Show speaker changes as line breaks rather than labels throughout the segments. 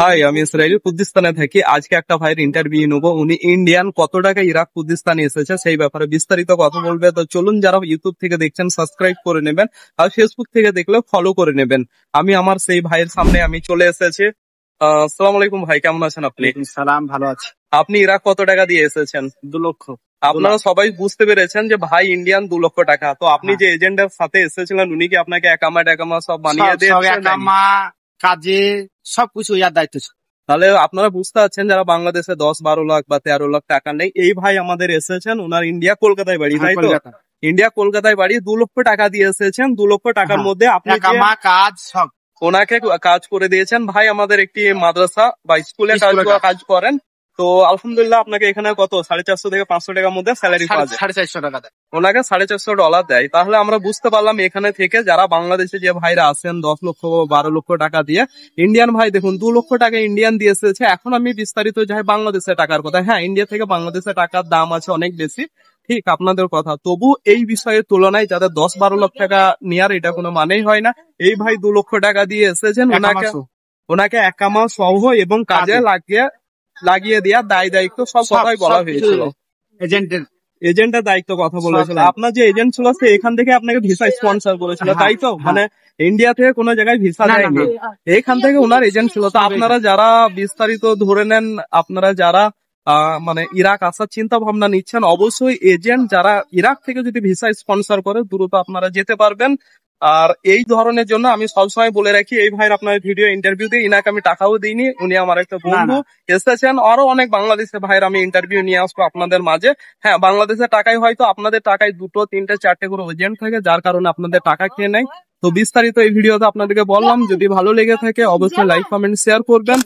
High, আমি Israeli কুর্দিস্তানে থাকি। আজকে একটা ভাইয়ের ইন্টারভিউ নেবো। উনি ইন্ডিয়ান, কত টাকা ইরাক কুর্দিস্তানে এসেছে সেই ব্যাপারে বিস্তারিত কথা বলবে। তো চলুন, যারা ইউটিউব থেকে দেখছেন সাবস্ক্রাইব করে নেবেন, আর ফেসবুক থেকে দেখলে ফলো করে নেবেন। আমি আমার সেই ভাইয়ের সামনে আমি চলে এসেছি। আসসালামু আলাইকুম ভাই, কেমন আছেন আপনি?
সালাম, ভালো আছি।
আপনি ইরাক কত টাকা দিয়ে এসেছেন?
2 লক্ষ।
আপনারা সবাই বুঝতে পেরেছেন যে ভাই ইন্ডিয়ান 2 লক্ষ টাকা। তো আপনি যে এজেন্টের সাথে এসেছিলেন উনি কি আপনাকে একামা টেকামা সব বানিয়ে দিয়েছেন?
একামা, কাজে সবকিছু ইয়ার দায়িত্ব ছিল।
তাহলে আপনারা বুঝতে পারছেন যারা বাংলাদেশে 10-12 লাখ বা 13 লাখ টাকা নেই, এই ভাই আমাদের এসেছেন, ওনার ইন্ডিয়া কলকাতায় বাড়ি, তাই তো? ইন্ডিয়া কলকাতায় বাড়ি, 2 লক্ষ টাকা দিয়ে এসেছেন। 2 লক্ষ টাকার মধ্যে আপনি
কাজ সব
ওনাকে কাজ করে দিয়েছেন। ভাই আমাদের একটি মাদ্রাসা বা স্কুলে কাজ করেন। তো আলহামদুলিল্লাহ, আপনাকে এখানে কত 450 থেকে 500 টাকার মধ্যে স্যালারি পাওয়া যায়।
450 টাকা দেয়
ওনাকে $450 দেয়। তাহলে আমরা বুঝতে পারলাম এখানে থেকে যারা বাংলাদেশে যে ভাইরা আছেন 10 লক্ষ 12 লক্ষ টাকা দিয়ে, ইন্ডিয়ান ভাই দেখুন 2 লক্ষ টাকা ইন্ডিয়ান দিয়ে এসেছে। এখন আমি বিস্তারিত যাই বাংলাদেশের টাকার কথা। হ্যাঁ, ইন্ডিয়া থেকে বাংলাদেশের টাকার দাম আছে অনেক বেশি, ঠিক আপনাদের কথা। তবু এই বিষয়ের tulonaয় যাদের 10-12 লাখ টাকা নেওয়ার এটা কোনো মানেই হয় না। এই ভাই 2 লক্ষ টাকা দিয়ে এসেছেন, ওনাকে একামা সহ এবং কাজে লাগিয়ে দেওয়ার দায়িত্ব সব কথাই বলা হয়েছিল। এজেন্টের দায়িত্ব কথা বলেছিল। আপনার যে এজেন্ট ছিল সে এখান থেকে আপনাকে ভিসা স্পন্সর করেছিল, তাই তো? মানে ইন্ডিয়া থেকে কোনো জায়গায় ভিসা দেয়নি, এখান থেকে ওনার এজেন্ট ছিল। তো আপনারা যারা বিস্তারিত ধরে নেন, আপনারা যারা মানে ইরাক আসার চিন্তা ভাবনা নিচ্ছেন, অবশ্যই এজেন্ট যারা ইরাক থেকে যদি ভিসা স্পন্সর করে দ্রুত আপনারা যেতে পারবেন। আর এই ধরনের জন্য আমি সবসময় বলে রাখি, এই ভাইয়ের আপনার ভিডিও ইন্টারভিউ দিয়ে ইনাকে আমি টাকাও দিইনি, উনি আমার একটা বন্ধু এসেছেন। আরো অনেক বাংলাদেশের ভাইয়ের আমি ইন্টারভিউ নিয়ে আসবো আপনাদের মাঝে। হ্যাঁ, বাংলাদেশের টাকায় হয়তো আপনাদের টাকায় 2, 3, 4টে করে এজেন্ট থাকে, যার কারণে আপনাদের টাকা খেয়ে নেয়। তো বিস্তারিত এই ভিডিওতে আপনাদেরকে বললাম। যদি ভালো লেগে থাকে অবশ্যই লাইক কমেন্ট শেয়ার করবেন।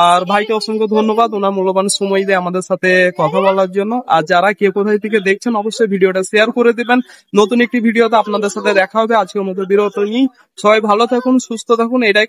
আর ভাইকে অসংখ্য ধন্যবাদ ওনার মূল্যবান সময় দিয়ে আমাদের সাথে কথা বলার জন্য। আর যারা কে কোথায় থেকে দেখছেন অবশ্যই ভিডিওটা শেয়ার করে দিবেন। নতুন একটি ভিডিওতে আপনাদের সাথে দেখা হবে। আজকের মতো বিরত নিই। সবাই ভালো থাকুন, সুস্থ থাকুন, এটাই